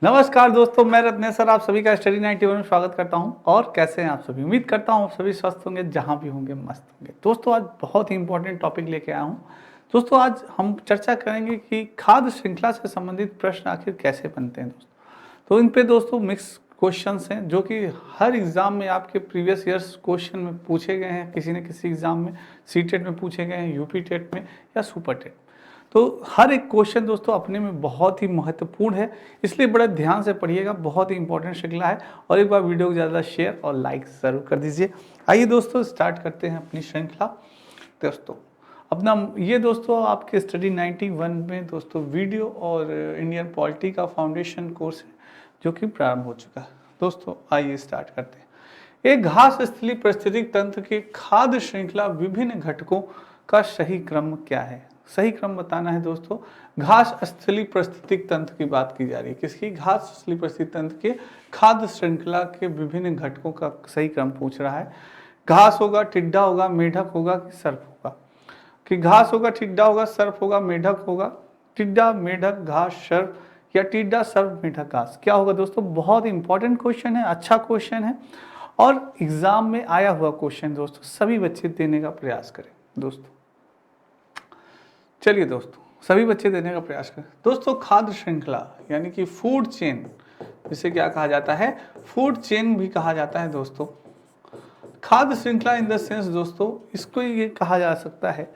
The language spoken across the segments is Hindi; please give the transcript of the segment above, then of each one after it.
नमस्कार दोस्तों, मैं रत्नेश सर आप सभी का स्टडी 91 में स्वागत करता हूं। और कैसे हैं आप सभी? उम्मीद करता हूं आप सभी स्वस्थ होंगे, जहां भी होंगे मस्त होंगे। दोस्तों आज बहुत ही इंपॉर्टेंट टॉपिक लेके आया हूं। दोस्तों आज हम चर्चा करेंगे कि खाद्य श्रृंखला से संबंधित प्रश्न आखिर कैसे बनते हैं दोस्तों। तो इन पे दोस्तों मिक्स क्वेश्चंस हैं जो कि हर एग्जाम में आपके प्रीवियस ईयर्स क्वेश्चन में पूछे गए हैं, किसी न किसी एग्जाम में सीटेट में पूछे गए हैं, यूपी टेट में या सुपर टेट। तो हर एक क्वेश्चन दोस्तों अपने में बहुत ही महत्वपूर्ण है, इसलिए बड़ा ध्यान से पढ़िएगा। बहुत ही इंपॉर्टेंट श्रृंखला है और एक बार वीडियो को ज़्यादा शेयर और लाइक ज़रूर कर दीजिए। आइए दोस्तों स्टार्ट करते हैं अपनी श्रृंखला। दोस्तों अपना ये दोस्तों आपके स्टडी 91 में दोस्तों वीडियो और इंडियन पॉलिटी का फाउंडेशन कोर्स है जो कि प्रारंभ हो चुका है। दोस्तों आइए स्टार्ट करते हैं। एक घास स्थलीय पारिस्थितिक तंत्र के खाद्य श्रृंखला विभिन्न घटकों का सही क्रम क्या है? सही क्रम बताना है दोस्तों। घास स्थलीय पारिस्थितिक तंत्र की बात की जा रही है। किसकी? घास स्थलीय पारिस्थितिक तंत्र के खाद्य श्रृंखला के विभिन्न घटकों का सही क्रम पूछ रहा है। घास होगा, टिड्डा होगा, मेढक होगा कि सर्प होगा? कि घास होगा, टिड्डा होगा, सर्प होगा, मेढक होगा? टिड्डा, मेढक, घास, सर्प या टिड्डा, सर्प, मेढक, घास? क्या होगा दोस्तों? बहुत इंपॉर्टेंट क्वेश्चन है, अच्छा क्वेश्चन है और एग्जाम में आया हुआ क्वेश्चन दोस्तों। सभी बच्चे देने का प्रयास करें दोस्तों। चलिए दोस्तों सभी बच्चे देने का प्रयास करें। दोस्तों खाद्य श्रृंखला यानी कि फूड चेन, जिसे क्या कहा जाता है? फूड चेन भी कहा जाता है दोस्तों। खाद्य श्रृंखला इन द सेंस दोस्तों इसको ये कहा जा सकता है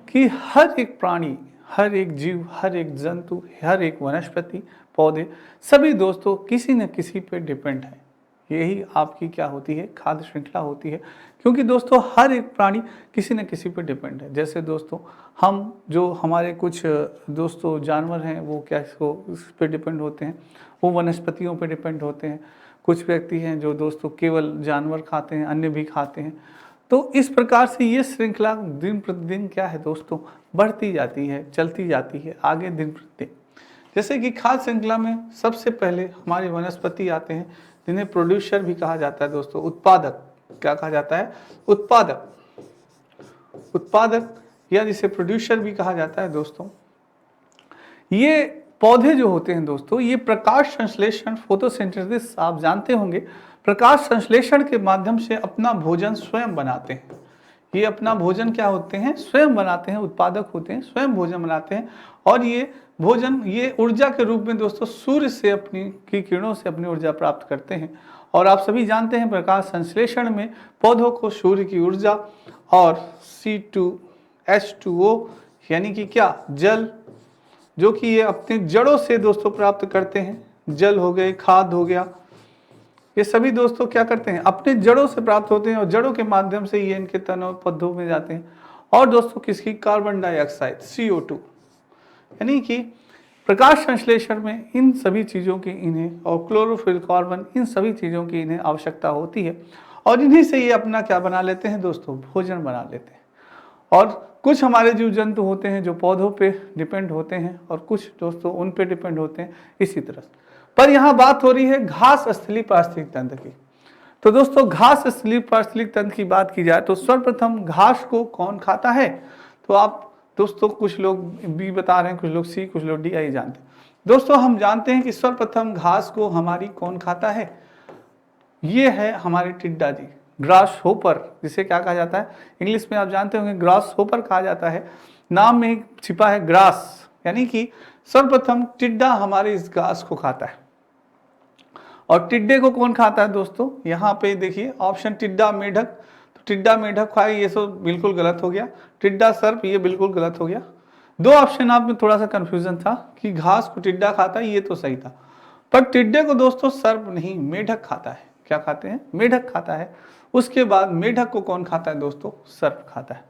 कि हर एक प्राणी, हर एक जीव, हर एक जंतु, हर एक वनस्पति, पौधे सभी दोस्तों किसी न किसी पे डिपेंड है। यही आपकी क्या होती है? खाद्य श्रृंखला होती है। क्योंकि दोस्तों हर एक प्राणी किसी न किसी पे डिपेंड है। जैसे दोस्तों हम जो हमारे कुछ दोस्तों जानवर हैं वो क्या इस पे डिपेंड होते हैं, वो वनस्पतियों पे डिपेंड होते हैं। कुछ व्यक्ति हैं जो दोस्तों केवल जानवर खाते हैं, अन्य भी खाते हैं। तो इस प्रकार से ये श्रृंखला दिन प्रतिदिन क्या है दोस्तों? बढ़ती जाती है, चलती जाती है आगे दिन प्रतिदिन। जैसे कि खाद्य श्रृंखला में सबसे पहले हमारे वनस्पति आते हैं, जिन्हें प्रोड्यूसर भी कहा जाता है दोस्तों। उत्पादक क्या कहा जाता है? उत्पादक। उत्पादक या जिसे प्रोड्यूसर भी कहा जाता है दोस्तों। ये पौधे जो होते हैं दोस्तों, ये प्रकाश संश्लेषण, फोटोसिंथेसिस आप जानते होंगे, प्रकाश संश्लेषण के माध्यम से अपना भोजन स्वयं बनाते हैं। ये अपना भोजन क्या होते हैं? स्वयं बनाते हैं, उत्पादक होते हैं, स्वयं भोजन बनाते हैं। और ये भोजन ये ऊर्जा के रूप में दोस्तों सूर्य से अपनी की किरणों से अपनी ऊर्जा प्राप्त करते हैं। और आप सभी जानते हैं प्रकाश संश्लेषण में पौधों को सूर्य की ऊर्जा और C2H2O यानी कि क्या? जल, जो कि ये अपने जड़ों से दोस्तों प्राप्त करते हैं। जल हो गए, खाद हो गया, ये सभी दोस्तों क्या करते हैं? अपने जड़ों से प्राप्त होते हैं और जड़ों के माध्यम से ये इनके तनों पौधों में जाते हैं। और दोस्तों किसकी? कार्बन डाइऑक्साइड CO2 यानी कि प्रकाश संश्लेषण में इन सभी चीज़ों की इन्हें, और क्लोरोफिल, कार्बन, इन सभी चीज़ों की इन्हें आवश्यकता होती है। और इन्हीं से ये अपना क्या बना लेते हैं दोस्तों? भोजन बना लेते हैं। और कुछ हमारे जीव जंतु होते हैं जो पौधों पे डिपेंड होते हैं और कुछ दोस्तों उन पे डिपेंड होते हैं इसी तरह। पर यहाँ बात हो रही है घास स्थलीय पारिस्थितिक तंत्र की। तो दोस्तों घास स्थलीय पारिस्थितिक तंत्र की बात की जाए तो सर्वप्रथम घास को कौन खाता है? तो आप दोस्तों कुछ लोग बी बता रहे हैं, कुछ लोग सी, कुछ लोग डी, आई जानते हैं। दोस्तों हम जानते हैं कि सर्वप्रथम घास को हमारी कौन खाता है? ये है हमारे टिड्डा जी, ग्रास होपर, जिसे क्या कहा जाता है? इंग्लिश में आप जानते होंगे ग्रास होपर कहा जाता है। नाम में ही छिपा है ग्रास, यानी कि सर्वप्रथम टिड्डा हमारे इस घास को खाता है। और टिड्डे को कौन खाता है दोस्तों? यहाँ पे देखिए ऑप्शन टिड्डा, मेढक। तो टिड्डा, मेढक खाए, ये सब बिल्कुल गलत हो गया। टिड्डा, सर्प, ये बिल्कुल गलत हो गया। दो ऑप्शन आप में थोड़ा सा कंफ्यूजन था कि घास को टिड्डा खाता है, ये तो सही था। पर टिड्डे को दोस्तों सर्प नहीं, मेढक खाता है। क्या खाते हैं? मेढक खाता है। उसके बाद मेढक को कौन खाता है दोस्तों? सर्प खाता है।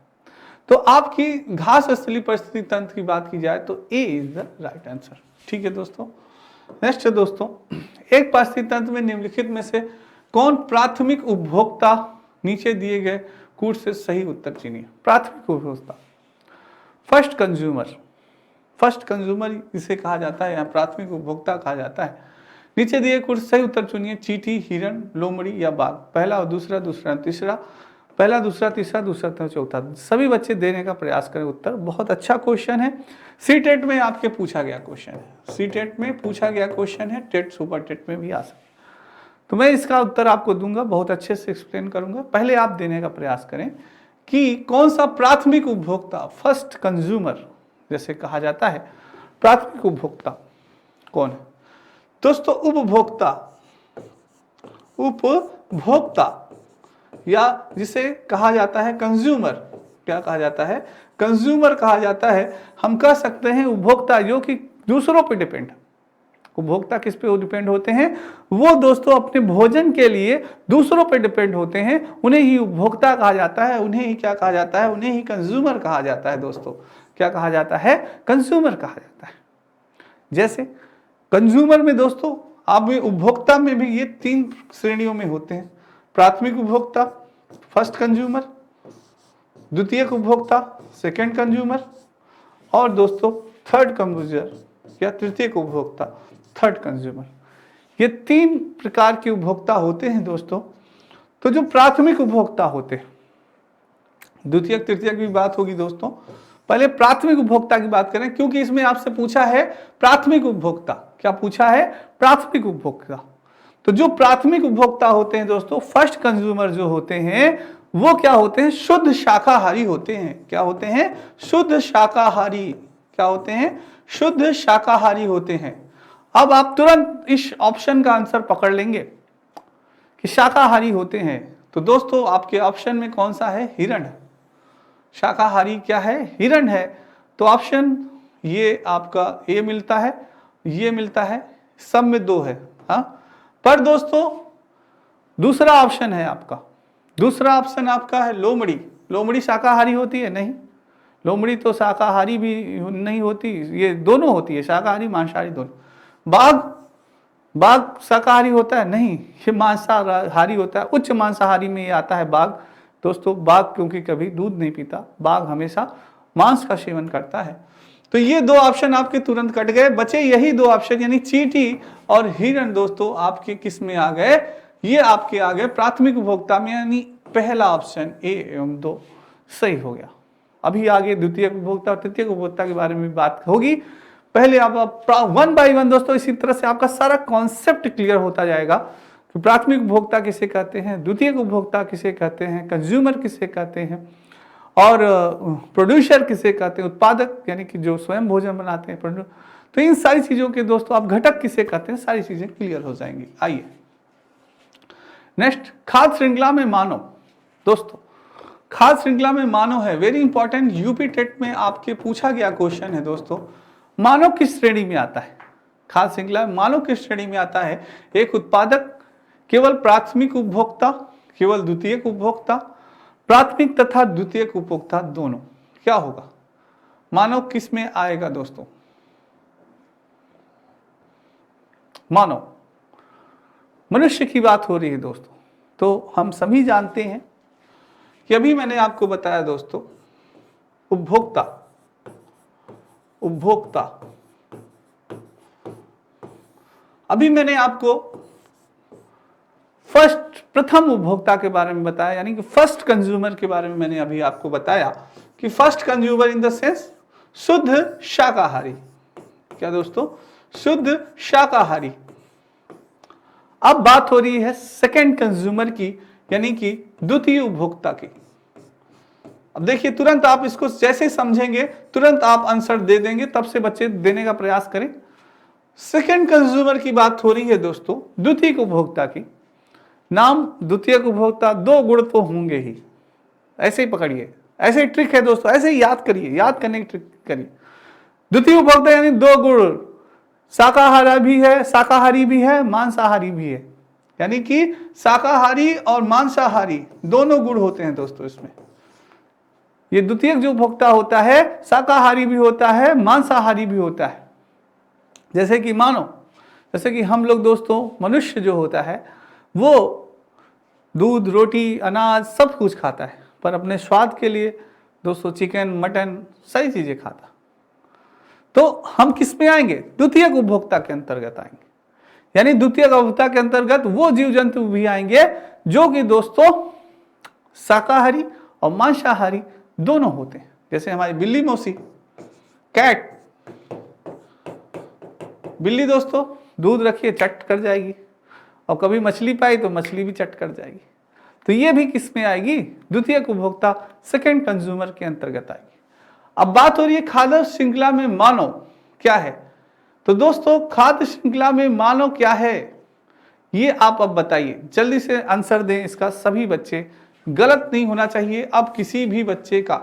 तो आपकी घास स्थलीय पारिस्थितिक तंत्र की बात की जाए तो ए इज द राइट आंसर। ठीक है दोस्तों। नेक्स्ट है दोस्तों, एक पारिस्थितिक तंत्र में निम्नलिखित में से कौन प्राथमिक उपभोक्ता? नीचे दिए गए कूट से सही उत्तर चुनिए। प्राथमिक उपभोक्ता, फर्स्ट कंज्यूमर। फर्स्ट कंज्यूमर इसे कहा जाता है, यहाँ प्राथमिक उपभोक्ता कहा जाता है। नीचे दिए कूट से सही उत्तर चुनिए। चींटी, हिरण, लोमड़ी या बाघ? पहला और दूसरा, दूसरा तीसरा। पहला, दूसरा, तीसरा, दूसरा, चौथा, सभी बच्चे देने का प्रयास करें उत्तर। बहुत अच्छा क्वेश्चन है, सीटेट में आपके पूछा गया क्वेश्चन है, सीटेट में पूछा गया क्वेश्चन है, टेट सुपर टेट में भी आ सकता है। तो मैं इसका उत्तर आपको दूंगा, बहुत अच्छे से एक्सप्लेन करूंगा। पहले आप देने का प्रयास करें कि कौन सा प्राथमिक उपभोक्ता, फर्स्ट कंज्यूमर जैसे कहा जाता है, प्राथमिक उपभोक्ता कौन है दोस्तों? उपभोक्ता, उपभोक्ता या जिसे कहा जाता है कंज्यूमर, क्या कहा जाता है? कंज्यूमर कहा जाता है। हम कह सकते हैं उपभोक्ता जो कि दूसरों पे डिपेंड, उपभोक्ता किस पे डिपेंड होते हैं? वो दोस्तों अपने भोजन के लिए दूसरों पे डिपेंड होते हैं, उन्हें ही उपभोक्ता कहा जाता है। उन्हें ही क्या कहा जाता है? उन्हें ही कंज्यूमर कहा जाता है दोस्तों। क्या कहा जाता है? कंज्यूमर कहा जाता है। जैसे कंज्यूमर में दोस्तों आप में उपभोक्ता में भी ये 3 श्रेणियों में होते हैं, प्राथमिक उपभोक्ता फर्स्ट कंज्यूमर, द्वितीयक उपभोक्ता सेकंड कंज्यूमर, और दोस्तों थर्ड कंज्यूमर या तृतीयक उपभोक्ता थर्ड कंज्यूमर। ये 3 प्रकार के उपभोक्ता होते हैं दोस्तों। तो जो प्राथमिक उपभोक्ता होते हैं, द्वितीयक तृतीयक की बात होगी दोस्तों, पहले प्राथमिक उपभोक्ता की बात करें, क्योंकि इसमें आपसे पूछा है प्राथमिक उपभोक्ता। क्या पूछा है? प्राथमिक उपभोक्ता। तो जो प्राथमिक उपभोक्ता होते हैं दोस्तों, फर्स्ट कंज्यूमर जो होते हैं, वो क्या होते हैं? शुद्ध शाकाहारी होते हैं। क्या होते हैं? शुद्ध शाकाहारी। क्या होते हैं? शुद्ध शाकाहारी होते हैं। अब आप तुरंत इस ऑप्शन का आंसर पकड़ लेंगे कि शाकाहारी होते हैं। तो दोस्तों आपके ऑप्शन में कौन सा है? हिरण। शाकाहारी क्या है? हिरण है। तो ऑप्शन ये आपका ए मिलता है, ये मिलता है, सब में 2 है। हाँ, पर दोस्तों दूसरा ऑप्शन है आपका, दूसरा ऑप्शन आपका है लोमड़ी। लोमड़ी शाकाहारी होती है? नहीं, लोमड़ी तो शाकाहारी भी नहीं होती, ये दोनों होती है, शाकाहारी मांसाहारी दोनों। बाघ, बाघ शाकाहारी होता है? नहीं, ये मांसाहारी होता है, उच्च मांसाहारी में ये आता है बाघ। दोस्तों बाघ क्योंकि कभी दूध नहीं पीता, बाघ हमेशा मांस का सेवन करता है। तो ये 2 ऑप्शन आपके तुरंत कट गए, बचे यही 2 ऑप्शन, यानी चींटी और हिरण। दोस्तों आपके किस में आ गए? ये आपके आ गए प्राथमिक उपभोक्ता में, यानी पहला ऑप्शन ए एवं 2 सही हो गया। अभी आगे द्वितीय उपभोक्ता और तृतीय उपभोक्ता के बारे में बात होगी। पहले आप 1 बाय 1 दोस्तों इसी तरह से आपका सारा कॉन्सेप्ट क्लियर होता जाएगा कि प्राथमिक उपभोक्ता किसे कहते हैं, द्वितीय उपभोक्ता किसे कहते हैं, कंज्यूमर किसे कहते हैं, और प्रोड्यूसर किसे कहते हैं, उत्पादक यानी कि जो स्वयं भोजन बनाते हैं। तो इन सारी चीजों के दोस्तों आप घटक किसे कहते हैं, सारी चीजें क्लियर हो जाएंगी। आइए नेक्स्ट, खाद्य श्रृंखला में मानव। दोस्तों खाद्य श्रृंखला में मानव है, वेरी इंपॉर्टेंट, यूपी टेट में आपके पूछा गया क्वेश्चन है दोस्तों। मानव किस श्रेणी में आता है? खाद्य श्रृंखला में मानव किस श्रेणी में आता है? एक उत्पादक, केवल प्राथमिक उपभोक्ता, केवल द्वितीयक उपभोक्ता, प्राथमिक तथा द्वितीयक उपभोक्ता दोनों। क्या होगा? मानव किस में आएगा दोस्तों? मानव, मनुष्य की बात हो रही है दोस्तों। तो हम सभी जानते हैं कि अभी मैंने आपको बताया दोस्तों, उपभोक्ता, उपभोक्ता, अभी मैंने आपको प्रथम उपभोक्ता के बारे में बताया, यानी कि फर्स्ट कंज्यूमर के बारे में मैंने अभी आपको बताया कि first consumer in the sense शुद्ध शाकाहारी। क्या दोस्तों? शुद्ध शाकाहारी। अब बात हो रही है सेकंड कंज्यूमर की, यानी कि द्वितीय उपभोक्ता की। अब देखिए तुरंत आप इसको जैसे समझेंगे तुरंत आप आंसर दे देंगे, तब से बच्चे देने का प्रयास करें। सेकंड कंज्यूमर की बात हो रही है दोस्तों, द्वितीय उपभोक्ता की। नाम द्वितीय उपभोक्ता, 2 गुण तो होंगे ही, ऐसे ही पकड़िए, ऐसे ही ट्रिक है दोस्तों, ऐसे ही याद करिए, याद करने की ट्रिक करिए। द्वितीय उपभोक्ता यानी 2 गुण, शाकाहारी भी है, शाकाहारी भी है, मांसाहारी भी है, यानी कि शाकाहारी और मांसाहारी दोनों गुण होते हैं दोस्तों इसमें। ये द्वितीय जो उपभोक्ता होता है शाकाहारी भी होता है, मांसाहारी भी होता है। जैसे कि मानो, जैसे कि हम लोग दोस्तों, मनुष्य जो होता है वो दूध, रोटी, अनाज सब कुछ खाता है, पर अपने स्वाद के लिए दोस्तों चिकन, मटन सारी चीजें खाता। तो हम किस में आएंगे? द्वितीय उपभोक्ता के अंतर्गत आएंगे। यानी द्वितीय उपभोक्ता के अंतर्गत वो जीव जंतु भी आएंगे जो कि दोस्तों शाकाहारी और मांसाहारी दोनों होते हैं। जैसे हमारी बिल्ली मौसी, कैट, बिल्ली दोस्तों दूध रखिए चट कर जाएगी, और कभी मछली पाई तो मछली भी चट कर जाएगी। तो ये भी किस में आएगी? द्वितीयक उपभोक्ता, सेकेंड कंज्यूमर के अंतर्गत आएगी। अब बात हो रही है खाद्य श्रृंखला में मानव क्या है। तो दोस्तों खाद्य श्रृंखला में मानव क्या है, ये आप अब बताइए, जल्दी से आंसर दें इसका। सभी बच्चे, गलत नहीं होना चाहिए। अब किसी भी बच्चे का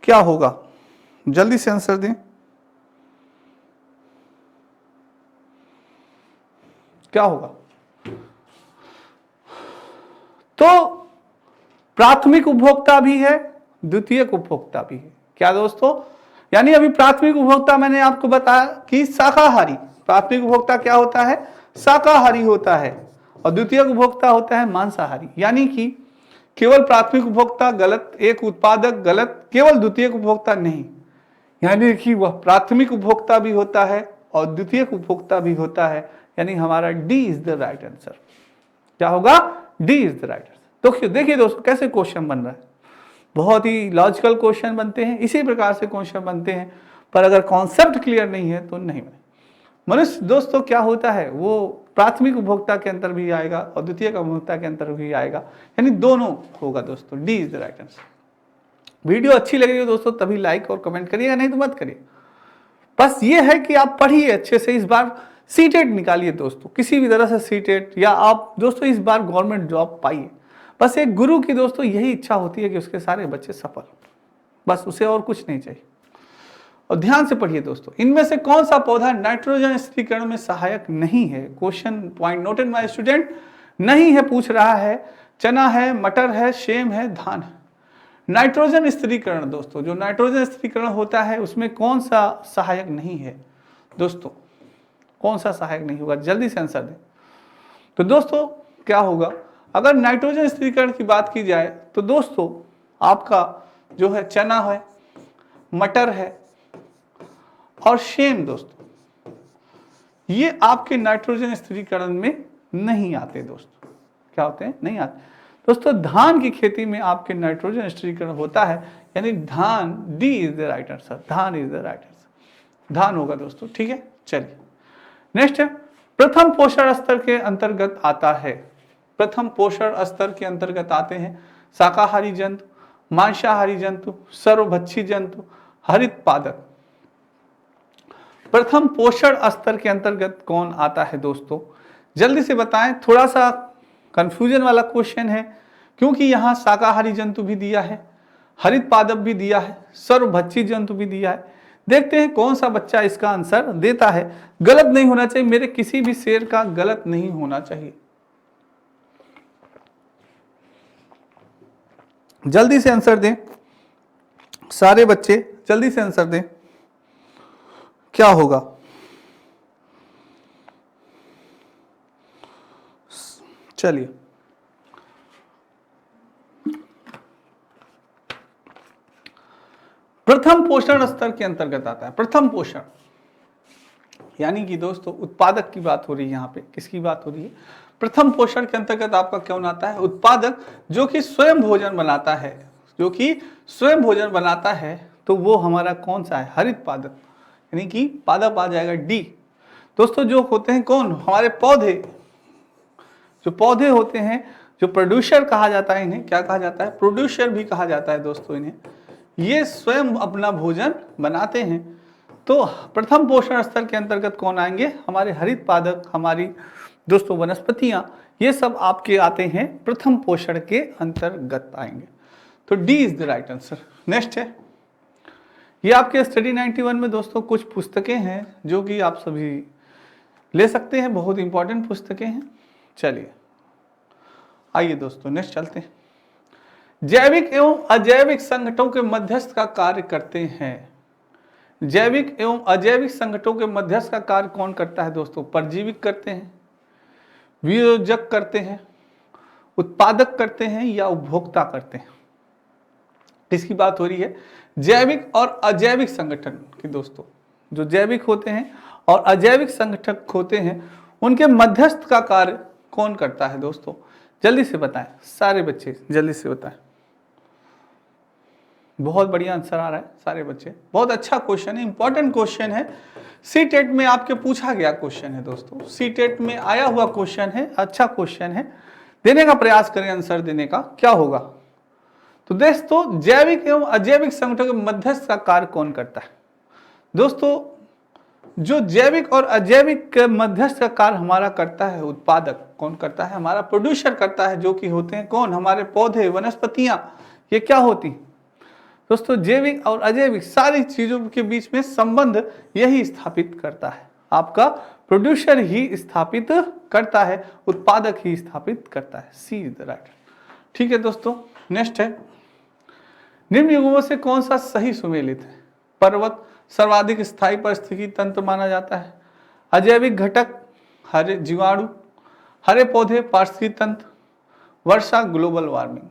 क्या होगा, जल्दी से आंसर दें। क्या होगा? तो प्राथमिक उपभोक्ता भी है, द्वितीयक उपभोक्ता भी है। क्या दोस्तों? यानी अभी प्राथमिक उपभोक्ता मैंने आपको बताया कि शाकाहारी, प्राथमिक उपभोक्ता क्या होता है? शाकाहारी होता है, और द्वितीयक उपभोक्ता होता है मांसाहारी। यानी कि केवल प्राथमिक उपभोक्ता गलत, एक उत्पादक गलत, केवल द्वितीयक उपभोक्ता नहीं। यानी कि वह प्राथमिक उपभोक्ता भी होता है और द्वितीयक उपभोक्ता भी होता है। यानी हमारा D is the right answer. क्या होगा? D is the right answer. तो देखिए दोस्तों कैसे क्वेश्चन बन रहा है, बहुत ही लॉजिकल क्वेश्चन बनते हैं, इसी प्रकार से क्वेश्चन बनते हैं। पर अगर कॉन्सेप्ट क्लियर नहीं है तो नहीं बने। मनुष्य दोस्तों क्या होता है, वो प्राथमिक उपभोक्ता के अंतर भी आएगा और द्वितीयक उपभोक्ता के अंतर भी आएगा, यानी दोनों होगा दोस्तों। D is the right answer. Video अच्छी लग रही हो दोस्तों तभी लाइक और कमेंट करिएगा, नहीं तो मत करिए। बस ये है कि आप पढ़िए अच्छे से, इस बार सीटेट निकालिए दोस्तों, किसी भी तरह से सीटेट, या आप दोस्तों इस बार गवर्नमेंट जॉब पाइए। बस एक गुरु की दोस्तों यही इच्छा होती है कि उसके सारे बच्चे सफल हो, बस उसे और कुछ नहीं चाहिए। और ध्यान से पढ़िए दोस्तों, इनमें से कौन सा पौधा नाइट्रोजन स्थिरीकरण में सहायक नहीं है? Question point noted my student. नहीं है पूछ रहा है, चना है, मटर है, सेम है, धान है। नाइट्रोजन स्थिरीकरण दोस्तों, जो नाइट्रोजन स्थिरीकरण होता है उसमें कौन सा सहायक नहीं है दोस्तों? कौन सा सहायक नहीं होगा? जल्दी से आंसर दें। तो दोस्तों क्या होगा, अगर नाइट्रोजन स्थिरीकरण की बात की जाए तो दोस्तों आपका जो है चना है, मटर है और सेम दोस्तों, ये आपके नाइट्रोजन स्थिरीकरण में नहीं आते दोस्तों। क्या होते हैं? नहीं आते दोस्तों। धान की खेती में आपके नाइट्रोजन स्थिरीकरण होता है, यानी धान, D is the right answer. धान इज द राइट आंसर, धान होगा दोस्तों। ठीक है, चलिए नेक्स्ट है, प्रथम पोषण स्तर के अंतर्गत आता है। प्रथम पोषण स्तर के अंतर्गत आते हैं शाकाहारी जंतु, मांसाहारी जंतु, सर्वभक्षी जंतु, हरित पादक। प्रथम पोषण स्तर के अंतर्गत कौन आता है दोस्तों? जल्दी से बताएं। थोड़ा सा कंफ्यूजन वाला क्वेश्चन है, क्योंकि यहाँ शाकाहारी जंतु भी दिया है, हरित पादप भी दिया है, सर्वभक्षी जंतु भी दिया है। देखते हैं कौन सा बच्चा इसका आंसर देता है। गलत नहीं होना चाहिए, मेरे किसी भी शेर का गलत नहीं होना चाहिए। जल्दी से आंसर दें सारे बच्चे, जल्दी से आंसर दें। क्या होगा? चलिए प्रथम पोषण स्तर के अंतर्गत आता है। प्रथम पोषण यानी कि दोस्तों उत्पादक की बात हो रही है। यहाँ पे किसकी बात हो रही है? प्रथम पोषण के अंतर्गत आपका कौन आता है? उत्पादक, जो कि स्वयं भोजन बनाता है, जो कि स्वयं भोजन बनाता है। तो वो हमारा कौन सा है? हरित पादप, यानी कि पादप आ जाएगा डी दोस्तों। जो होते हैं कौन? हमारे पौधे, जो पौधे होते हैं, जो प्रोड्यूसर कहा जाता है, इन्हें क्या कहा जाता है? प्रोड्यूसर भी कहा जाता है दोस्तों इन्हें। ये स्वयं अपना भोजन बनाते हैं। तो प्रथम पोषण स्तर के अंतर्गत कौन आएंगे? हमारे हरित पादप, हमारी दोस्तों वनस्पतियां, ये सब आपके आते हैं प्रथम पोषण के अंतर्गत आएंगे। तो D is the right answer. Next है, ये आपके स्टडी 91 में दोस्तों कुछ पुस्तकें हैं जो कि आप सभी ले सकते हैं, बहुत इंपॉर्टेंट पुस्तकें हैं। चलिए आइए दोस्तों नेक्स्ट चलते हैं। जैविक एवं अजैविक संगठनों के मध्यस्थ का कार्य करते हैं। जैविक एवं अजैविक संगठनों के मध्यस्थ का कार्य कौन करता है दोस्तों? परजीविक करते हैं, वियोजक करते हैं, उत्पादक करते हैं, या उपभोक्ता करते हैं? किसकी बात हो रही है? जैविक और अजैविक संगठन की दोस्तों। जो जैविक होते हैं और अजैविक संगठक होते हैं, उनके मध्यस्थ का कार्य कौन करता है दोस्तों? जल्दी से बताएं सारे बच्चे, जल्दी से बताएं। बहुत बढ़िया आंसर आ रहा है सारे बच्चे, बहुत अच्छा क्वेश्चन है, इंपॉर्टेंट क्वेश्चन है, सीटेट में आपके पूछा गया क्वेश्चन है दोस्तों, सीटेट में आया हुआ क्वेश्चन है, अच्छा क्वेश्चन है, देने का प्रयास करें आंसर देने का। क्या होगा तो दोस्तों, जैविक एवं अजैविक संगठनों के मध्यस्थ का कार्य कौन करता है? दोस्तों जो जैविक और अजैविक मध्यस्थ का कार्य हमारा करता है, उत्पादक कौन करता है? हमारा प्रोड्यूसर करता है, जो कि होते हैं कौन? हमारे पौधे, वनस्पतियां, ये क्या होती दोस्तों? जैविक और अजैविक सारी चीजों के बीच में संबंध यही स्थापित करता है, आपका प्रोड्यूसर ही स्थापित करता है, उत्पादक ही स्थापित करता है। सी इज द राइट। ठीक है दोस्तों, नेक्स्ट है, निम्न युग्मों से कौन सा सही सुमेलित है? पर्वत सर्वाधिक स्थायी पारिस्थितिकी तंत्र माना जाता है, अजैविक घटक हरे जीवाणु, हरे पौधे पारिस्थितिकी तंत्र, वर्षा ग्लोबल वार्मिंग।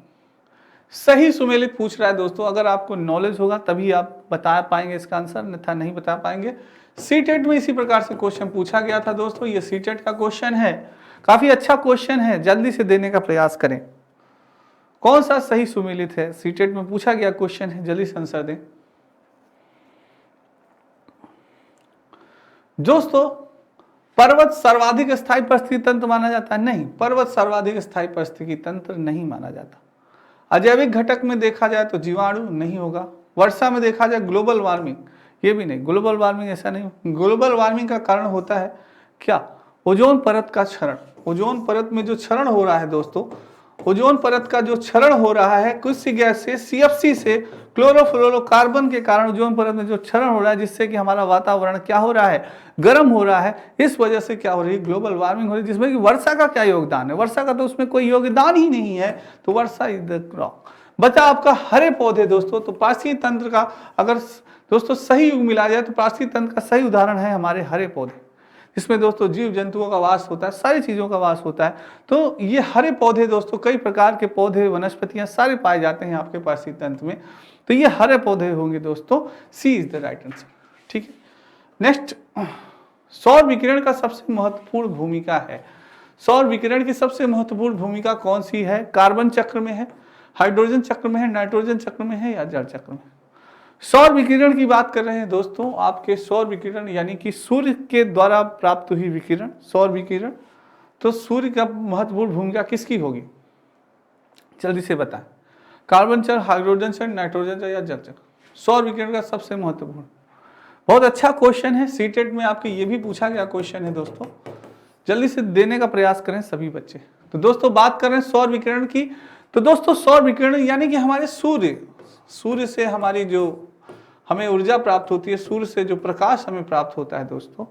सही सुमेलित पूछ रहा है दोस्तों, अगर आपको नॉलेज होगा तभी आप बता पाएंगे इसका आंसर, अन्यथा नहीं बता पाएंगे। सीटेट में इसी प्रकार से क्वेश्चन पूछा गया था दोस्तों, ये सीटेट का क्वेश्चन है, काफी अच्छा क्वेश्चन है, जल्दी से देने का प्रयास करें। कौन सा सही सुमेलित है? सीटेट में पूछा गया क्वेश्चन है, जल्दी से आंसर दें दोस्तों। पर्वत सर्वाधिक स्थायी पारिस्थितिकी तंत्र माना जाता है? नहीं, पर्वत सर्वाधिक स्थायी पारिस्थितिकी तंत्र नहीं माना जाता। अजैविक घटक में देखा जाए तो जीवाणु नहीं होगा, वर्षा में देखा जाए ग्लोबल वार्मिंग, ये भी नहीं, ग्लोबल वार्मिंग ऐसा नहीं। ग्लोबल वार्मिंग का कारण होता है क्या? ओजोन परत का क्षरण, ओजोन परत में जो क्षरण हो रहा है दोस्तों, ओजोन परत का जो क्षरण हो रहा है कुछ सी गैस से, सीएफसी से, क्लोरोफ्लोरोकार्बन के कारण ओजोन परत में जो क्षरण हो रहा है, जिससे कि हमारा वातावरण क्या हो रहा है? गर्म हो रहा है। इस वजह से क्या हो रही है? ग्लोबल वार्मिंग हो रही है, जिसमें कि वर्षा का क्या योगदान है? वर्षा का तो उसमें कोई योगदान ही नहीं है, तो वर्षा इज द क्रॉप। बचा आपका हरे पौधे दोस्तों, तो पारिस्थितिकी तंत्र का अगर दोस्तों सही युग मिला जाए तो पारिस्थितिकी तंत्र का सही उदाहरण है हमारे हरे पौधे, इसमें दोस्तों जीव जंतुओं का वास होता है, सारी चीजों का वास होता है। तो ये हरे पौधे दोस्तों, कई प्रकार के पौधे वनस्पतियां सारे पाए जाते हैं आपके पारिस्थितिकी तंत्र में, तो ये हरे पौधे होंगे दोस्तों। सी इज द राइट आंसर। ठीक है, नेक्स्ट, सौर विकिरण का सबसे महत्वपूर्ण भूमिका है। सौर विकिरण की सबसे महत्वपूर्ण भूमिका कौन सी है? कार्बन चक्र में है, हाइड्रोजन चक्र में है, नाइट्रोजन चक्र में है, या जल चक्र में? सौर विकिरण की बात कर रहे हैं दोस्तों, आपके सौर विकिरण यानी कि सूर्य के द्वारा प्राप्त हुई विकिरण, सौर विकिरण। तो सूर्य का महत्वपूर्ण भूमिका किसकी होगी? जल्दी से बताएं। कार्बन चक्र, हाइड्रोजन चक्र, नाइट्रोजन चक्र, या जल चक्र? सौर विकिरण का सबसे महत्वपूर्ण। बहुत अच्छा क्वेश्चन है, सीटेट में आपके ये भी पूछा गया क्वेश्चन है दोस्तों, जल्दी से देने का प्रयास करें सभी बच्चे। तो दोस्तों बात कर रहे हैं सौर विकिरण की, तो दोस्तों सौर विकिरण यानी कि हमारे सूर्य से हमारी जो हमें ऊर्जा प्राप्त होती है, सूर्य से जो प्रकाश हमें प्राप्त होता है दोस्तों,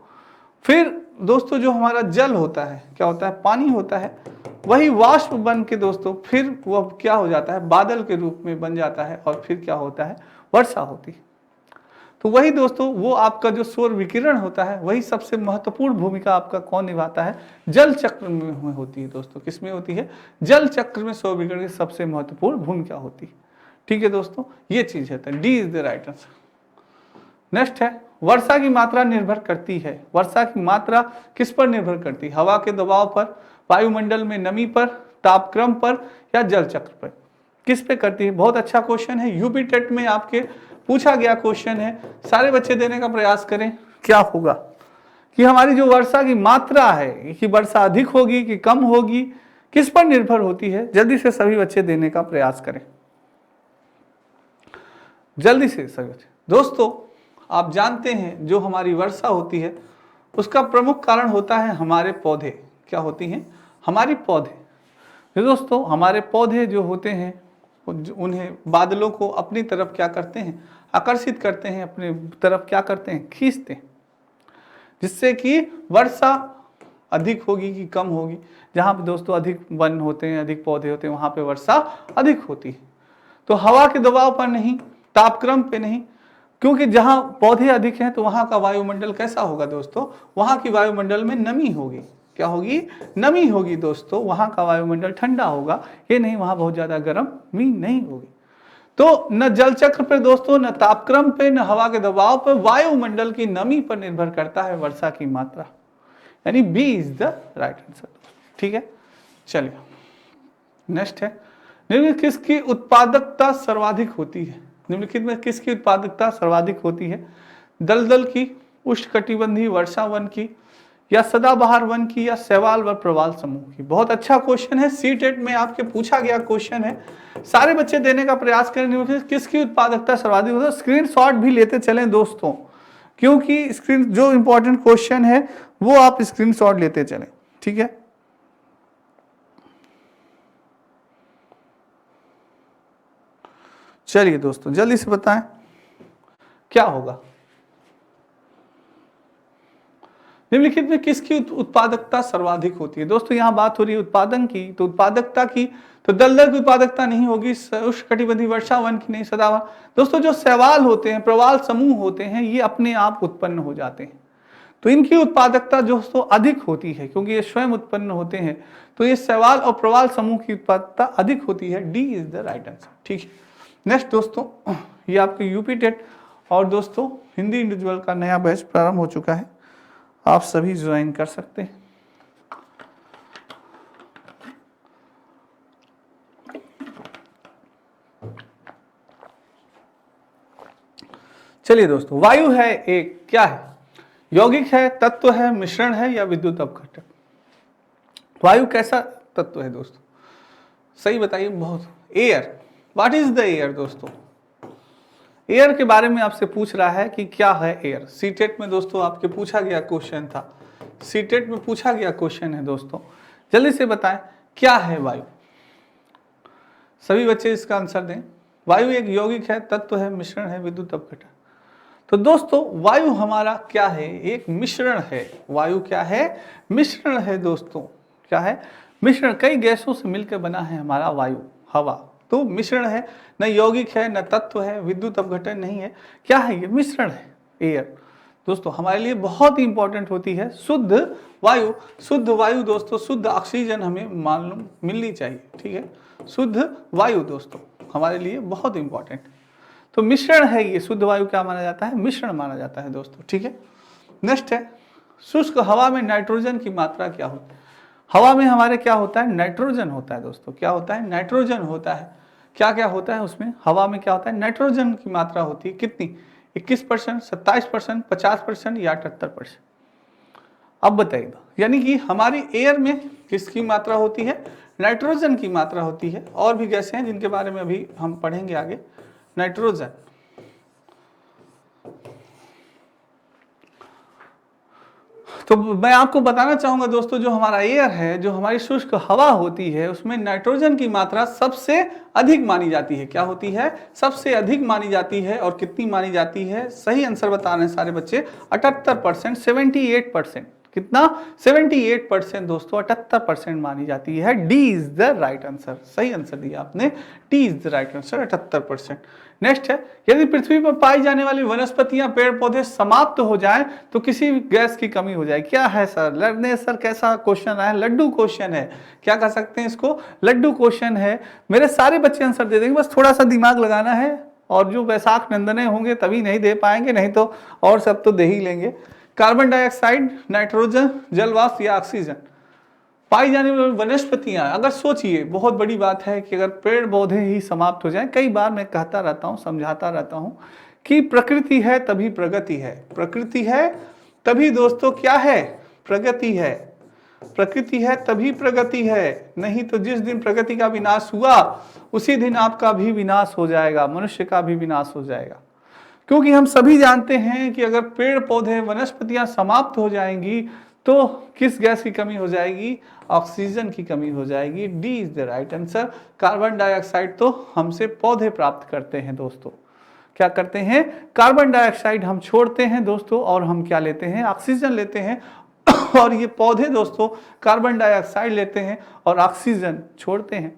फिर दोस्तों जो हमारा जल होता है, क्या होता है? पानी होता है, वही वाष्प बन के दोस्तों फिर वह क्या हो जाता है? बादल के रूप में बन जाता है, और फिर क्या होता है? वर्षा होती है। तो वही दोस्तों वो आपका जो सौर विकिरण होता है, वही सबसे महत्वपूर्ण भूमिका आपका कौन निभाता है? जल चक्र में होती है दोस्तों। किसमें होती है? जल चक्र में सौर विकिरण की सबसे महत्वपूर्ण भूमिका होती है। ठीक है दोस्तों, ये चीज है, D is the right answer. Next है, वर्षा की मात्रा निर्भर करती है। वर्षा की मात्रा किस पर निर्भर करती है? हवा के दबाव पर, वायुमंडल में नमी पर, तापक्रम पर, या जल चक्र पर? किस पे करती है? बहुत अच्छा क्वेश्चन है, यूपी टेट में आपके पूछा गया क्वेश्चन है, सारे बच्चे देने का प्रयास करें। क्या होगा कि हमारी जो वर्षा की मात्रा है, कि वर्षा अधिक होगी कि कम होगी, किस पर निर्भर होती है? जल्दी से सभी बच्चे देने का प्रयास करें, जल्दी से सभी बच्चे। दोस्तों आप जानते हैं जो हमारी वर्षा होती है उसका प्रमुख कारण होता है हमारे पौधे। क्या होती हैं? हमारी पौधे। तो दोस्तों हमारे पौधे जो होते हैं उन्हें बादलों को अपनी तरफ क्या करते हैं? आकर्षित करते हैं, अपनी तरफ क्या करते हैं? खींचते हैं, जिससे कि वर्षा अधिक होगी कि कम होगी। जहाँ पे दोस्तों अधिक वन होते हैं, अधिक पौधे होते हैं, वहाँ पे वर्षा अधिक होती है। तो हवा के दबाव पर नहीं, तापक्रम पे नहीं, क्योंकि जहाँ पौधे अधिक हैं तो वहाँ का वायुमंडल कैसा होगा दोस्तों? वहाँ की वायुमंडल में नमी होगी। क्या होगी? नमी होगी दोस्तों, वहाँ का वायुमंडल ठंडा होगा, ये नहीं वहाँ बहुत ज़्यादा गर्मी नहीं होगी। तो न जल चक्र पे दोस्तों, न तापक्रम पे, न हवा के दबाव पे, वायुमंडल की नमी पर निर्भर करता है वर्षा की मात्रा, यानी B is the right answer. ठीक है, चलिए नेक्स्ट है, निम्नलिखित किसकी उत्पादकता सर्वाधिक होती है? निम्नलिखित में किसकी उत्पादकता सर्वाधिक होती है? दलदल की, उष्णकटिबंधीय वर्षा वन की, या सदाबहार वन की, या शैवाल व प्रवाल समूह की? बहुत अच्छा क्वेश्चन है, सीटेट में आपके पूछा गया क्वेश्चन है, सारे बच्चे देने का प्रयास करें। किसकी उत्पादकता सर्वाधिक होती है? स्क्रीनशॉट भी लेते चलें दोस्तों, क्योंकि स्क्रीन जो इंपॉर्टेंट क्वेश्चन है वो आप स्क्रीनशॉट लेते चलें, ठीक है। चलिए दोस्तों जल्दी से बताएं क्या होगा। निम्नलिखित में किसकी उत्पादकता सर्वाधिक होती है? दोस्तों यहां बात हो रही है उत्पादन की, तो उत्पादकता की तो दलदल की उत्पादकता नहीं होगी, उष्णकटिबंधीय वर्षा वन की नहीं, सदाबहार। दोस्तों जो शैवाल होते हैं, प्रवाल समूह होते हैं, ये अपने आप उत्पन्न हो जाते हैं, तो इनकी उत्पादकता दोस्तों अधिक होती है, क्योंकि ये स्वयं उत्पन्न होते हैं। तो ये शैवाल और प्रवाल समूह की उत्पादकता अधिक होती है। D is the right answer, ठीक है। नेक्स्ट दोस्तों, ये आपके यूपी टेट और दोस्तों हिंदी इंडिविजुअल का नया बैच प्रारंभ हो चुका है, आप सभी ज्वाइन कर सकते हैं। चलिए दोस्तों, वायु है एक क्या है? यौगिक है, तत्व है, मिश्रण है, या विद्युत अपघटन? वायु कैसा तत्व है दोस्तों? सही बताइए। बहुत air. What is the air दोस्तों? एयर के बारे में आपसे पूछ रहा है कि क्या है एयर। सीटेट में दोस्तों आपके पूछा गया क्वेश्चन था, सीटेट में पूछा गया क्वेश्चन है दोस्तों, जल्दी से बताएं क्या है वायु। सभी बच्चे इसका आंसर दें। वायु एक यौगिक है, तत्व है, मिश्रण है, विद्युत अपघटन। तो दोस्तों वायु हमारा क्या है? एक मिश्रण है। वायु क्या है? मिश्रण है दोस्तों। क्या है? मिश्रण। कई गैसों से मिलकर बना है हमारा वायु, हवा, तो मिश्रण है, न यौगिक है, न तत्व है, विद्युत अपघटन नहीं है। क्या है ये? मिश्रण है, एयर। दोस्तों हमारे लिए बहुत ही इंपॉर्टेंट होती है शुद्ध वायु। शुद्ध वायु दोस्तों, शुद्ध ऑक्सीजन हमें मालूम मिलनी चाहिए, ठीक है। शुद्ध वायु दोस्तों हमारे लिए बहुत इंपॉर्टेंट। तो मिश्रण है ये, शुद्ध वायु क्या माना जाता है? मिश्रण माना जाता है दोस्तों, ठीक है। नेक्स्ट है, शुष्क हवा में नाइट्रोजन की मात्रा क्या होती है? हवा में हमारे क्या होता है? नाइट्रोजन होता है दोस्तों। क्या होता है? नाइट्रोजन होता है। क्या क्या होता है उसमें? हवा में क्या होता है? नाइट्रोजन की मात्रा होती है। कितनी? 21%, 27%, 50% या 78%? अब बताइए। यानी कि हमारी एयर में किसकी मात्रा होती है? नाइट्रोजन की मात्रा होती है। और भी गैसें हैं जिनके बारे में अभी हम पढ़ेंगे आगे। नाइट्रोजन। तो मैं आपको बताना चाहूंगा दोस्तों, जो हमारा एयर है, जो हमारी शुष्क हवा होती है, उसमें नाइट्रोजन की मात्रा सबसे अधिक मानी जाती है। क्या होती है? सबसे अधिक मानी जाती है। और कितनी मानी जाती है? सही आंसर बता रहे हैं सारे बच्चे, 78%, 78%। कितना? 78% दोस्तों, 78% मानी जाती है। D is the right answer. सही आंसर दिया आपने, D is the right answer, 78%। Next है, यदि पृथ्वी पर पाई जाने वाली वनस्पतियां, पेड़ पौधे समाप्त हो जाएं तो किसी गैस की कमी हो जाए। क्या है सर? लड़ने सर कैसा क्वेश्चन आया? लड्डू क्वेश्चन है। क्या कह सकते हैं इसको? लड्डू क्वेश्चन है। मेरे सारे बच्चे आंसर दे देंगे, बस थोड़ा सा दिमाग लगाना है। और जो वैशाख नंदने होंगे तभी नहीं दे पाएंगे, नहीं तो और सब तो दे ही लेंगे। कार्बन डाइऑक्साइड, नाइट्रोजन, जलवाष्प या ऑक्सीजन पाई जाने वाली वनस्पतियां। अगर सोचिए, बहुत बड़ी बात है कि अगर पेड़ पौधे ही समाप्त हो जाएं, कई बार मैं कहता रहता हूं, समझाता रहता हूं कि प्रकृति है तभी प्रगति है। प्रकृति है तभी दोस्तों क्या है? प्रगति है। प्रकृति है तभी प्रगति है, नहीं तो जिस दिन प्रगति का विनाश हुआ उसी दिन आपका भी विनाश हो जाएगा, मनुष्य का भी विनाश हो जाएगा। क्योंकि हम सभी जानते हैं कि अगर पेड़ पौधे वनस्पतियां समाप्त हो जाएंगी तो किस गैस की कमी हो जाएगी? ऑक्सीजन की कमी हो जाएगी। D is the right answer. Carbon dioxide तो हमसे पौधे प्राप्त करते हैं दोस्तों। क्या करते हैं? कार्बन डाइऑक्साइड हम छोड़ते हैं दोस्तों, और हम क्या लेते हैं? ऑक्सीजन लेते हैं। और ये पौधे दोस्तों कार्बन डाइऑक्साइड लेते हैं और ऑक्सीजन छोड़ते हैं।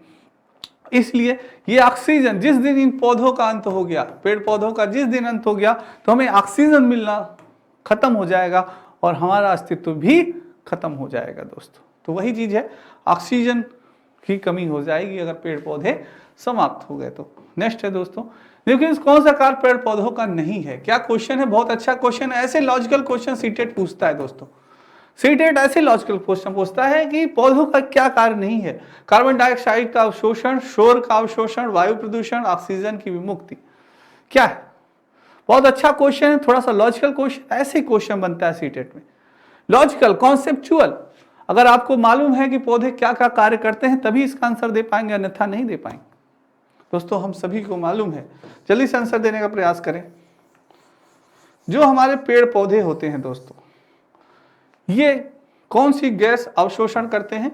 इसलिए ये ऑक्सीजन, जिस दिन इन पौधों का अंत हो गया, पेड़ पौधों का जिस दिन अंत हो गया, तो हमें ऑक्सीजन मिलना खत्म हो जाएगा और हमारा अस्तित्व भी खत्म हो जाएगा दोस्तों। तो वही चीज है, ऑक्सीजन की कमी हो जाएगी अगर पेड़ पौधे समाप्त हो गए तो। नेक्स्ट है दोस्तों, लेकिन कौन सा कार्य पेड़ पौधों का नहीं है? क्या क्वेश्चन है? बहुत अच्छा क्वेश्चन है। ऐसे लॉजिकल क्वेश्चन सीटेट पूछता है दोस्तों। सीटेट ऐसे लॉजिकल क्वेश्चन पूछता है कि पौधों का क्या कार्य नहीं है, कार्बन डाइऑक्साइड का अवशोषण, शोर का अवशोषण, वायु प्रदूषण, ऑक्सीजन की विमुक्ति, क्या है। बहुत अच्छा क्वेश्चन है, थोड़ा सा लॉजिकल क्वेश्चन, ऐसे क्वेश्चन बनता है सीटेट में, लॉजिकल कॉन्सेप्चुअल। अगर आपको मालूम है कि पौधे क्या क्या कार्य करते हैं तभी इसका आंसर दे पाएंगे, अन्यथा नहीं दे पाएंगे। दोस्तों हम सभी को मालूम है, जल्दी से आंसर देने का प्रयास करें। जो हमारे पेड़ पौधे होते हैं दोस्तों, ये कौन सी गैस अवशोषण करते हैं?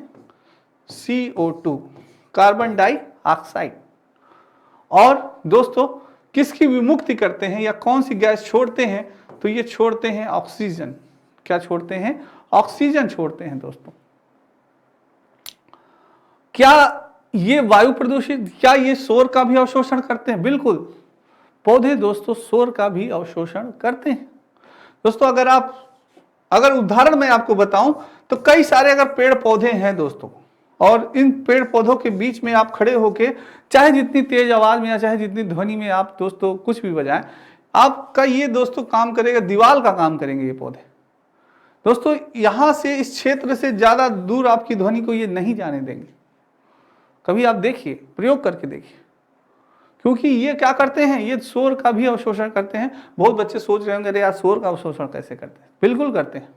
CO2, carbon dioxide. और दोस्तों किसकी विमुक्ति करते हैं या कौन सी गैस छोड़ते हैं? तो ये छोड़ते हैं ऑक्सीजन। क्या छोड़ते हैं? ऑक्सीजन छोड़ते हैं दोस्तों। क्या ये वायु प्रदूषित, क्या ये शोर का भी अवशोषण करते हैं? बिल्कुल, पौधे दोस्तों शोर का भी अवशोषण करते हैं। दोस्तों अगर उदाहरण मैं आपको बताऊं तो कई सारे अगर पेड़ पौधे हैं दोस्तों, और इन पेड़ पौधों के बीच में आप खड़े होके चाहे जितनी तेज आवाज में या चाहे जितनी ध्वनि में आप दोस्तों कुछ भी बजाएं, आपका ये दोस्तों काम करेगा, दीवार का काम करेंगे ये पौधे। दोस्तों यहां से, इस क्षेत्र से ज्यादा दूर आपकी ध्वनि को ये नहीं जाने देंगे। कभी आप देखिए, प्रयोग करके देखिए, क्योंकि ये क्या करते हैं, ये शोर का भी अवशोषण करते हैं। बहुत बच्चे सोच रहे होंगे अरे यार शोर का अवशोषण कैसे करते हैं? बिल्कुल करते हैं।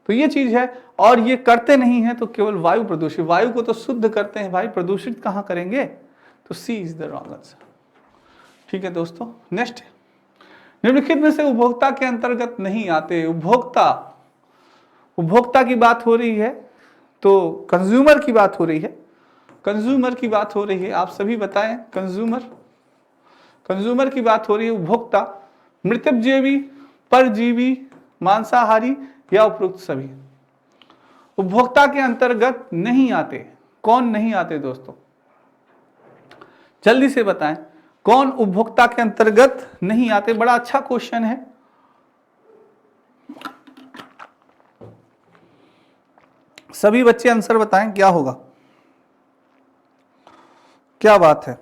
तो ये चीज है, और ये करते नहीं है तो केवल वायु प्रदूषित, वायु को तो शुद्ध करते हैं भाई, प्रदूषित कहां करेंगे? तो सी इज द रॉन्ग आंसर। ठीक है दोस्तों, नेक्स्ट, निम्नलिखित में से उपभोक्ता के अंतर्गत नहीं आते। उपभोक्ता की बात हो रही है तो कंज्यूमर की बात हो रही है, कंज्यूमर की बात हो रही है। आप सभी बताएं, कंज्यूमर की बात हो रही है। उपभोक्ता मृतजीवी, परजीवी, मांसाहारी या उपरोक्त सभी उपभोक्ता के अंतर्गत नहीं आते। कौन नहीं आते दोस्तों? जल्दी से बताएं, कौन उपभोक्ता के अंतर्गत नहीं आते? बड़ा अच्छा क्वेश्चन है। सभी बच्चे आंसर बताएं, क्या होगा, क्या बात है?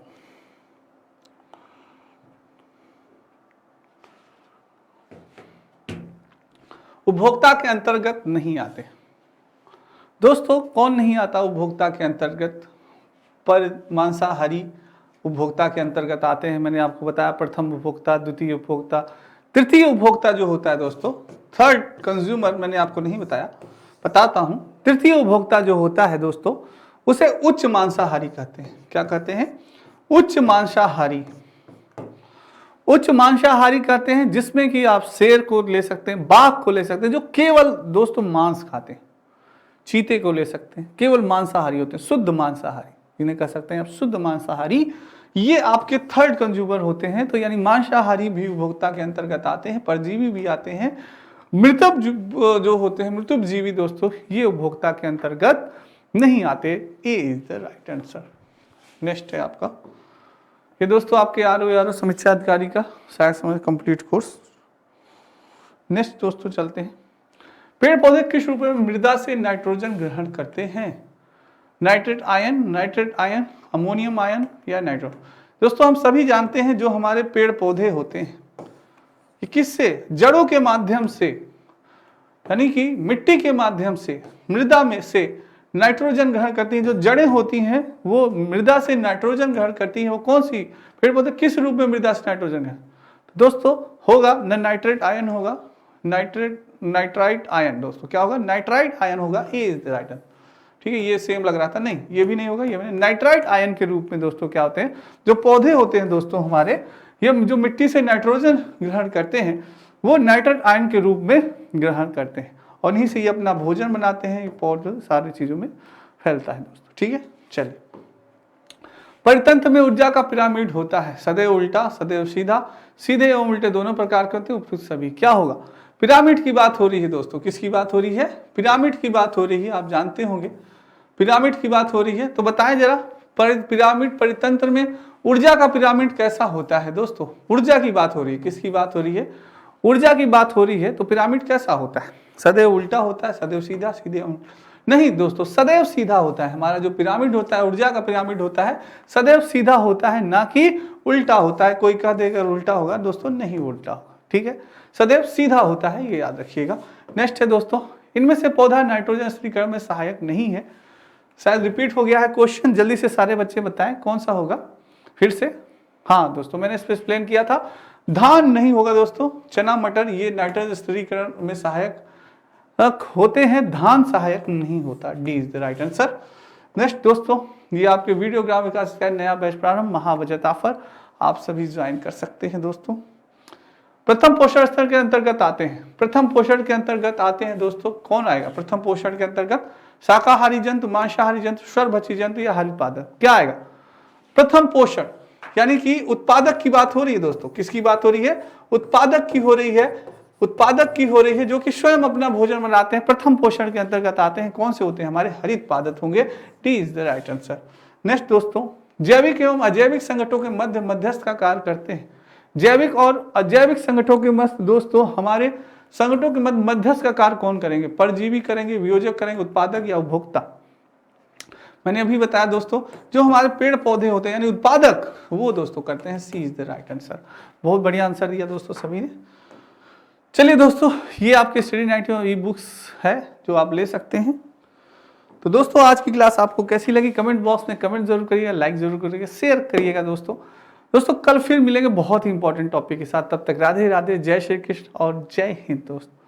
उपभोक्ता के अंतर्गत नहीं आते। दोस्तों कौन नहीं आता उपभोक्ता के अंतर्गत? पर मांसाहारी उपभोक्ता के अंतर्गत आते हैं। मैंने आपको बताया प्रथम उपभोक्ता, द्वितीय उपभोक्ता, तृतीय उपभोक्ता जो होता है दोस्तों, थर्ड कंज्यूमर मैंने आपको नहीं बताया, बताता हूं। तृतीय उपभोक्ता जो होता है दोस्तों, उसे उच्च मांसाहारी कहते हैं। क्या कहते हैं? उच्च मांसाहारी। उच्च मांसाहारी कहते हैं जिसमें कि आप शेर को ले सकते हैं, बाघ को ले सकते हैं, जो केवल दोस्तों मांस खाते हैं। चीते को ले सकते हैं, केवल मांसाहारी होते हैं, शुद्ध मांसाहारी, इन्हें कह सकते हैं आप शुद्ध मांसाहारी। ये आपके थर्ड कंज्यूमर होते हैं। तो यानी मांसाहारी भी उपभोक्ता के अंतर्गत आते हैं, परजीवी भी आते हैं, मृतक जो होते हैं, मृतक जीवी दोस्तों, ये उपभोक्ता के अंतर्गत नहीं आते। A is the right answer. Next है आपका, ये दोस्तों आपके आर समीक्षा अधिकारी का शायद समझ कंप्लीट कोर्स। नेक्स्ट दोस्तों चलते हैं, पेड़ पौधे किस रूप में मृदा से नाइट्रोजन ग्रहण करते हैं? नाइट्रेट आयन, अमोनियम आयन या नाइट्रो। दोस्तों हम सभी जानते हैं जो हमारे पेड़ पौधे होते हैं ये किससे? जड़ों के माध्यम से, यानी कि मिट्टी के माध्यम से मृदा में से नाइट्रोजन ग्रहण करती हैं। जो जड़ें होती हैं वो मृदा से नाइट्रोजन ग्रहण करती हैं। वो कौन सी पेड़ पौधे किस रूप में मृदा से नाइट्रोजन ग्रहण? दोस्तों होगा न नाइट्रेट आयन होगा, नाइट्राइट आयन। दोस्तों क्या होगा? नाइट्राइट आयन होगा। ए इज द राइट आंसर। ठीक है, ये सेम लग रहा था, नहीं ये भी नहीं होगा, ये नाइट्राइट आयन के रूप में दोस्तों क्या होते हैं? जो पौधे होते हैं दोस्तों हमारे, ये जो मिट्टी से नाइट्रोजन ग्रहण करते हैं वो नाइट्रेट आयन के रूप में ग्रहण करते हैं, और इन्हीं से ये अपना भोजन बनाते हैं। पौधे सारी चीजों में फैलता है दोस्तों। ठीक है, चलिए, परितंत्र में ऊर्जा का पिरामिड होता है, सदैव उल्टा, सदैव सीधा, सीधे एवं उल्टे दोनों प्रकार के होते हैं, उपयुक्त सभी। क्या होगा? पिरामिड की बात हो रही है दोस्तों। किसकी बात हो रही है? पिरामिड की बात हो रही है। आप जानते होंगे पिरामिड की बात हो रही है, तो बताएं जरा, पिरामिड परितंत्र में ऊर्जा का पिरामिड कैसा होता है? दोस्तों ऊर्जा की बात हो रही है। किसकी बात हो रही है? ऊर्जा की बात हो रही है। तो पिरामिड कैसा होता है? सदैव उल्टा होता है, सदैव सीधा, सीधे नहीं दोस्तों, सदैव सीधा होता है। हमारा जो पिरामिड होता है, ऊर्जा का पिरामिड होता है, सदैव सीधा होता है, ना कि उल्टा होता है। कोई कह देगा उल्टा होगा, दोस्तों नहीं उल्टा होगा। ठीक है, सदैव सीधा होता है, ये याद रखिएगा। नेक्स्ट है दोस्तों, इनमें से पौधा नाइट्रोजन स्थिरीकरण में सहायक नहीं है। शायद रिपीट हो गया है क्वेश्चन, जल्दी से सारे बच्चे बताएं कौन सा होगा फिर से। हाँ दोस्तों, मैंने इस पर एक्सप्लेन किया था, धान नहीं होगा दोस्तों, चना मटर ये नाइट्रोजन स्थिरीकरण में सहायक होते हैं, धान सहायक नहीं होता। D is the right answer. Next दोस्तों, ये आपके वीडियोग्राम विकास का नया बैच प्रारंभ, महाबचत ऑफर, आप सभी ज्वाइन कर सकते हैं दोस्तों। प्रथम पोषण स्तर के अंतर्गत आते हैं, प्रथम पोषण के अंतर्गत आते हैं दोस्तों, कौन आएगा प्रथम पोषण के अंतर्गत? शाकाहारी जंतु, मांसाहारी जंतु, स्वरभक्षी जंतु या हरिपादक? क्या आएगा? प्रथम पोषण, यानी कि उत्पादक की बात हो रही है दोस्तों। किसकी बात हो रही है? उत्पादक की हो रही है, उत्पादक की हो रही है, जो कि स्वयं अपना भोजन बनाते हैं, प्रथम पोषण के अंतर्गत आते हैं। कौन से होते हैं? हमारे हरित पादप होंगे। D is the right answer. Next दोस्तों, जैविक एवं अजैविक संगठनों के मध्य मध्यस्थ का कार्य करते हैं। जैविक और अजैविक संगठनों के मध्य दोस्तों, हमारे संगठनों के मध्य मध्यस्थ का कार्य कौन करेंगे? परजीवी करेंगे, वियोजक करेंगे, उत्पादक या उपभोक्ता? मैंने अभी बताया दोस्तों, जो हमारे पेड़ पौधे होते हैं यानी उत्पादक, वो दोस्तों करते हैं। सी इज द राइट आंसर। बहुत बढ़िया आंसर दिया दोस्तों सभी ने। चलिए दोस्तों, ये आपके स्टडी 90 ई बुक्स है जो आप ले सकते हैं। तो दोस्तों, आज की क्लास आपको कैसी लगी? कमेंट बॉक्स में कमेंट जरूर करिएगा, लाइक जरूर करिएगा, शेयर करिएगा दोस्तों। दोस्तों कल फिर मिलेंगे बहुत ही इंपॉर्टेंट टॉपिक के साथ। तब तक राधे राधे, जय श्री कृष्ण और जय हिंद दोस्तों।